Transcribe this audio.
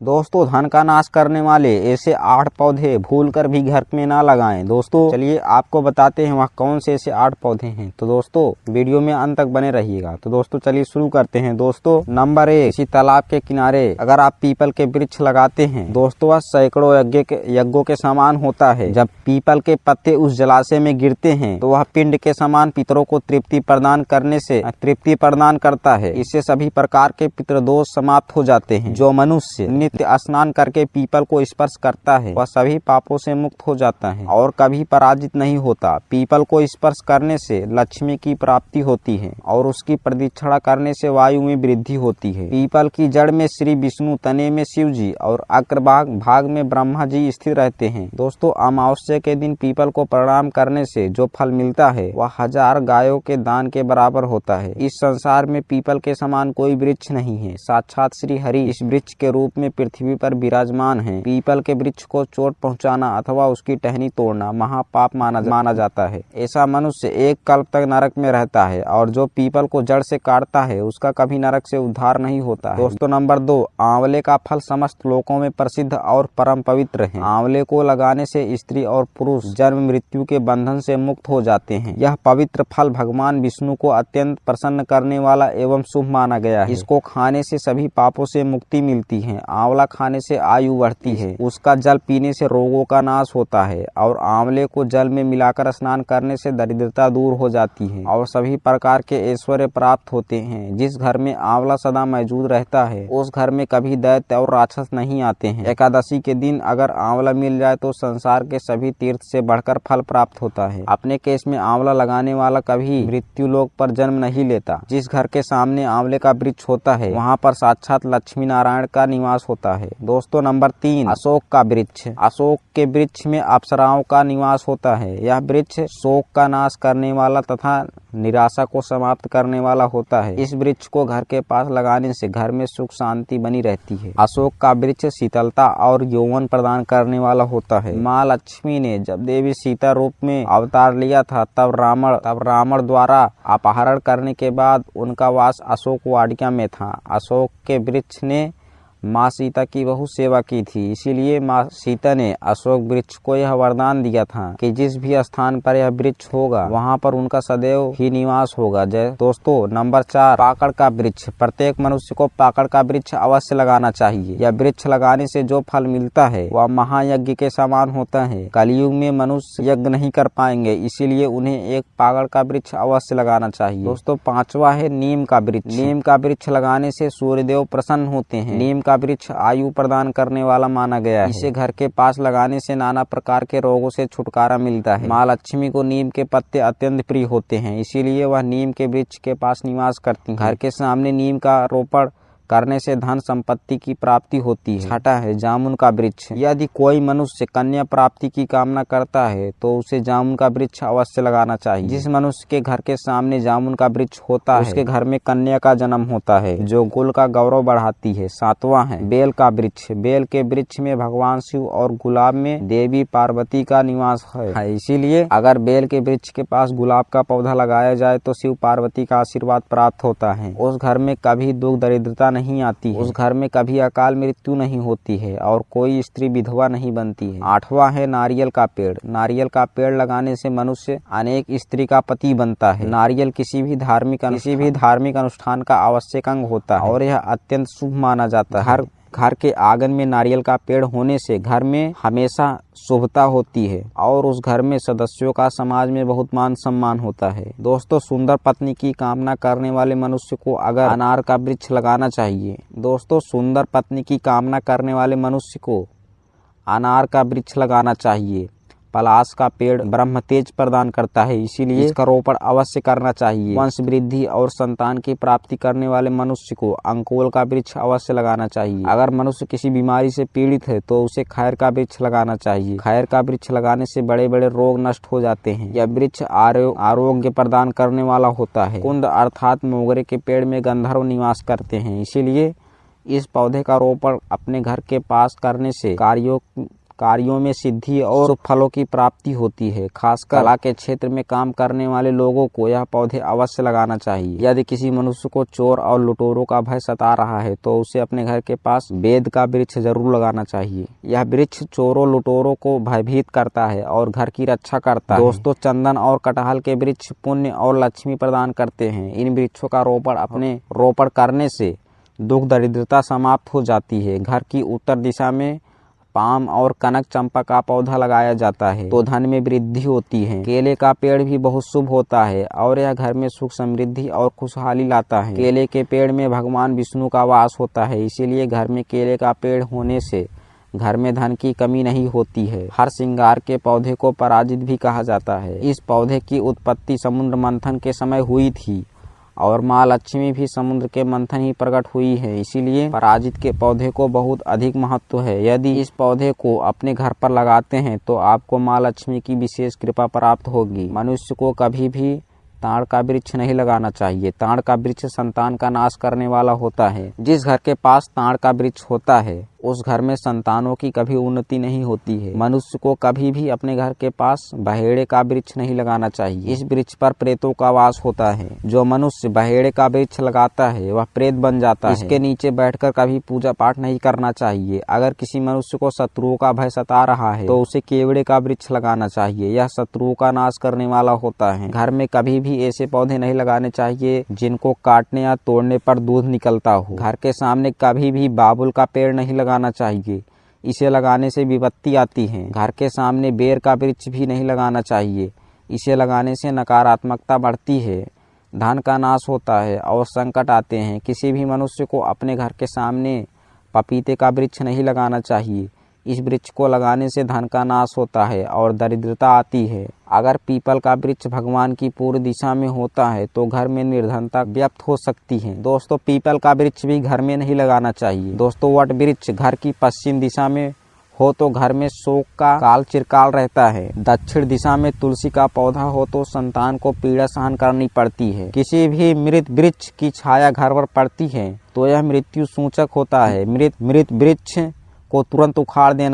दोस्तों, धन का नाश करने वाले ऐसे 8 पौधे भूलकर भी घर में ना लगाएं। दोस्तों चलिए आपको बताते हैं वह कौन से ऐसे 8 पौधे हैं। तो दोस्तों वीडियो में अंत तक बने रहिएगा। तो दोस्तों चलिए शुरू करते हैं। दोस्तों नंबर 1, किसी तालाब के किनारे अगर आप पीपल के वृक्ष लगाते हैं दोस्तों, वह सैकड़ों यज्ञों के समान होता है। जब पीपल के पत्ते उस जलाशय में गिरते हैं तो वह पिंड के समान पितरों को तृप्ति प्रदान करता है। इससे सभी प्रकार के पितृदोष समाप्त हो जाते हैं। जो मनुष्य नित्य स्नान करके पीपल को स्पर्श करता है वह सभी पापों से मुक्त हो जाता है और कभी पराजित नहीं होता। पीपल को स्पर्श करने से लक्ष्मी की प्राप्ति होती है और उसकी प्रदक्षिणा करने से वायु में वृद्धि होती है। पीपल की जड़ में श्री विष्णु, तने में शिव जी और अग्रभाग में ब्रह्मा जी स्थित रहते हैं। दोस्तों अमावस्या के दिन पीपल को प्रणाम करने से जो फल मिलता है वह 1000 गायों के दान के बराबर होता है। इस संसार में पीपल के समान कोई वृक्ष नहीं है। साक्षात श्री हरि इस वृक्ष के रूप में पृथ्वी पर विराजमान है। पीपल के वृक्ष को चोट पहुंचाना अथवा उसकी टहनी तोड़ना महापाप माना जाता है। ऐसा मनुष्य 1 कल्प तक नरक में रहता है और जो पीपल को जड़ से काटता है उसका कभी नरक से उद्धार नहीं होता है। दोस्तों नंबर 2, आंवले का फल समस्त लोकों में प्रसिद्ध और परम पवित्र है। आंवले को लगाने से स्त्री और पुरुष जन्म मृत्यु के बंधन से मुक्त हो जाते हैं। यह पवित्र फल भगवान विष्णु को अत्यंत प्रसन्न करने वाला एवं शुभ माना गया है। इसको खाने से सभी पापों से मुक्ति मिलती है। आंवला खाने से आयु बढ़ती है। उसका जल पीने से रोगों का नाश होता है और आंवले को जल में मिलाकर स्नान करने से दरिद्रता दूर हो जाती है और सभी प्रकार के ऐश्वर्य प्राप्त होते हैं। जिस घर में आंवला सदा मौजूद रहता है उस घर में कभी दैत्य और राक्षस नहीं आते हैं। एकादशी के दिन अगर आंवला मिल जाए तो संसार के सभी तीर्थ से बढ़कर फल प्राप्त होता है। अपने केस में आंवला लगाने वाला कभी मृत्यु लोक पर जन्म नहीं लेता। जिस घर के सामने आंवले का वृक्ष होता है वहाँ पर साक्षात लक्ष्मी नारायण का निवास होता है। दोस्तों नंबर 3, अशोक का वृक्ष। अशोक के वृक्ष में अप्सराओं का निवास होता है। यह वृक्ष शोक का नाश करने वाला तथा निराशा को समाप्त करने वाला होता है। इस वृक्ष को घर के पास लगाने से घर में सुख शांति बनी रहती है। अशोक का वृक्ष शीतलता और यौवन प्रदान करने वाला होता है। माँ लक्ष्मी ने जब देवी सीता रूप में अवतार लिया था तब रावण द्वारा अपहरण करने के बाद उनका वास अशोक वाटिका में था। अशोक के वृक्ष ने माँ सीता की बहुत सेवा की थी, इसीलिए माँ सीता ने अशोक वृक्ष को यह वरदान दिया था कि जिस भी स्थान पर यह वृक्ष होगा वहाँ पर उनका सदैव ही निवास होगा। जय दोस्तों नंबर 4, पाकड़ का वृक्ष। प्रत्येक मनुष्य को पाकड़ का वृक्ष अवश्य लगाना चाहिए। यह वृक्ष लगाने से जो फल मिलता है वह महायज्ञ के समान होता है। कलयुग में मनुष्य यज्ञ नहीं कर पाएंगे, इसीलिए उन्हें एक पाकड़ का वृक्ष अवश्य लगाना चाहिए। दोस्तों 5वां है नीम का वृक्ष। नीम का वृक्ष लगाने से सूर्यदेव प्रसन्न होते हैं। नीम का वृक्ष आयु प्रदान करने वाला माना गया है। इसे घर के पास लगाने से नाना प्रकार के रोगों से छुटकारा मिलता है। माँ लक्ष्मी को नीम के पत्ते अत्यंत प्रिय होते हैं, इसीलिए वह नीम के वृक्ष के पास निवास करती हैं। घर के सामने नीम का रोपण करने से धन संपत्ति की प्राप्ति होती है। 6वां है जामुन का वृक्ष। यदि कोई मनुष्य कन्या प्राप्ति की कामना करता है तो उसे जामुन का वृक्ष अवश्य लगाना चाहिए। जिस मनुष्य के घर के सामने जामुन का वृक्ष होता है उसके घर में कन्या का जन्म होता है जो कुल का गौरव बढ़ाती है। 7वां है बेल का वृक्ष। बेल के वृक्ष में भगवान शिव और गुलाब में देवी पार्वती का निवास है, इसीलिए अगर बेल के वृक्ष के पास गुलाब का पौधा लगाया जाए तो शिव पार्वती का आशीर्वाद प्राप्त होता है। उस घर में कभी दुख दरिद्रता नहीं आती है। उस घर में कभी अकाल मृत्यु नहीं होती है और कोई स्त्री विधवा नहीं बनती है। 8वां है नारियल का पेड़। नारियल का पेड़ लगाने से मनुष्य अनेक स्त्री का पति बनता है। नारियल किसी भी धार्मिक अनुष्ठान का आवश्यक अंग होता है और यह अत्यंत शुभ माना जाता है। घर के आंगन में नारियल का पेड़ होने से घर में हमेशा शुभता होती है और उस घर में सदस्यों का समाज में बहुत मान सम्मान होता है। दोस्तों सुंदर पत्नी की कामना करने वाले मनुष्य को अगर अनार का वृक्ष लगाना चाहिए। दोस्तों सुंदर पत्नी की कामना करने वाले मनुष्य को अनार का वृक्ष लगाना चाहिए। पलाश का पेड़ ब्रह्म तेज प्रदान करता है, इसीलिए इसका रोपण अवश्य करना चाहिए। वंश वृद्धि और संतान की प्राप्ति करने वाले मनुष्य को अंकोल का वृक्ष अवश्य लगाना चाहिए। अगर मनुष्य किसी बीमारी से पीड़ित है तो उसे खैर का वृक्ष लगाना चाहिए। खैर का वृक्ष लगाने से बड़े बड़े रोग नष्ट हो जाते हैं। यह वृक्ष आरोग्य प्रदान करने वाला होता है। कुंद अर्थात मोगरे के पेड़ में गंधर्व निवास करते हैं, इसीलिए इस पौधे का रोपण अपने घर के पास करने से कार्यों कार्यों में सिद्धि और शुभ फलों की प्राप्ति होती है। खासकर कला के क्षेत्र में काम करने वाले लोगों को यह पौधे अवश्य लगाना चाहिए। यदि किसी मनुष्य को चोर और लुटेरों का भय सता रहा है तो उसे अपने घर के पास बेद का वृक्ष जरूर लगाना चाहिए। यह वृक्ष चोरों लुटेरों को भयभीत करता है और घर की रक्षा करता है। दोस्तों, चंदन और कटहल के वृक्ष पुण्य और लक्ष्मी प्रदान करते हैं। इन वृक्षों का रोपण करने से दुख दरिद्रता समाप्त हो जाती है। घर की उत्तर दिशा में पाम और कनक चंपा का पौधा लगाया जाता है तो धन में वृद्धि होती है। केले का पेड़ भी बहुत शुभ होता है और यह घर में सुख समृद्धि और खुशहाली लाता है। केले के पेड़ में भगवान विष्णु का वास होता है, इसीलिए घर में केले का पेड़ होने से घर में धन की कमी नहीं होती है। हर श्रृंगार के पौधे को पराजित भी कहा जाता है। इस पौधे की उत्पत्ति समुद्र मंथन के समय हुई थी और माँ लक्ष्मी भी समुद्र के मंथन ही प्रकट हुई है, इसीलिए पराजित के पौधे को बहुत अधिक महत्व है। यदि इस पौधे को अपने घर पर लगाते हैं तो आपको माँ लक्ष्मी की विशेष कृपा प्राप्त होगी। मनुष्य को कभी भी ताड़ का वृक्ष नहीं लगाना चाहिए। ताड़ का वृक्ष संतान का नाश करने वाला होता है। जिस घर के पास ताड़ का वृक्ष होता है उस घर में संतानों की कभी उन्नति नहीं होती है। मनुष्य को कभी भी अपने घर के पास बहेड़े का वृक्ष नहीं लगाना चाहिए। इस वृक्ष पर प्रेतों का वास होता है। जो मनुष्य बहेड़े का वृक्ष लगाता है वह प्रेत बन जाता है। इसके नीचे बैठकर कभी पूजा पाठ नहीं करना चाहिए। अगर किसी मनुष्य को शत्रुओं का भय सता रहा है तो उसे केवड़े का वृक्ष लगाना चाहिए। यह शत्रुओं का नाश करने वाला होता है। घर में कभी भी ऐसे पौधे नहीं लगाने चाहिए जिनको काटने या तोड़ने पर दूध निकलता हो। घर के सामने कभी भी बाबुल का पेड़ नहीं लगाना चाहिए, इसे लगाने से विपत्ति आती है। घर के सामने बेर का वृक्ष भी नहीं लगाना चाहिए, इसे लगाने से नकारात्मकता बढ़ती है, धन का नाश होता है और संकट आते हैं। किसी भी मनुष्य को अपने घर के सामने पपीते का वृक्ष नहीं लगाना चाहिए। इस वृक्ष को लगाने से धन का नाश होता है और दरिद्रता आती है। अगर पीपल का वृक्ष भगवान की पूर्व दिशा में होता है तो घर में निर्धनता व्याप्त हो सकती है। दोस्तों, पीपल का वृक्ष भी घर में नहीं लगाना चाहिए। दोस्तों, वट वृक्ष घर की पश्चिम दिशा में हो तो घर में शोक का काल चिरकाल रहता है। दक्षिण दिशा में तुलसी का पौधा हो तो संतान को पीड़ा सहन करनी पड़ती है। किसी भी मृत वृक्ष की छाया घर पर पड़ती है तो यह मृत्यु सूचक होता है। मृत वृक्ष को तुरंत उखाड़ देना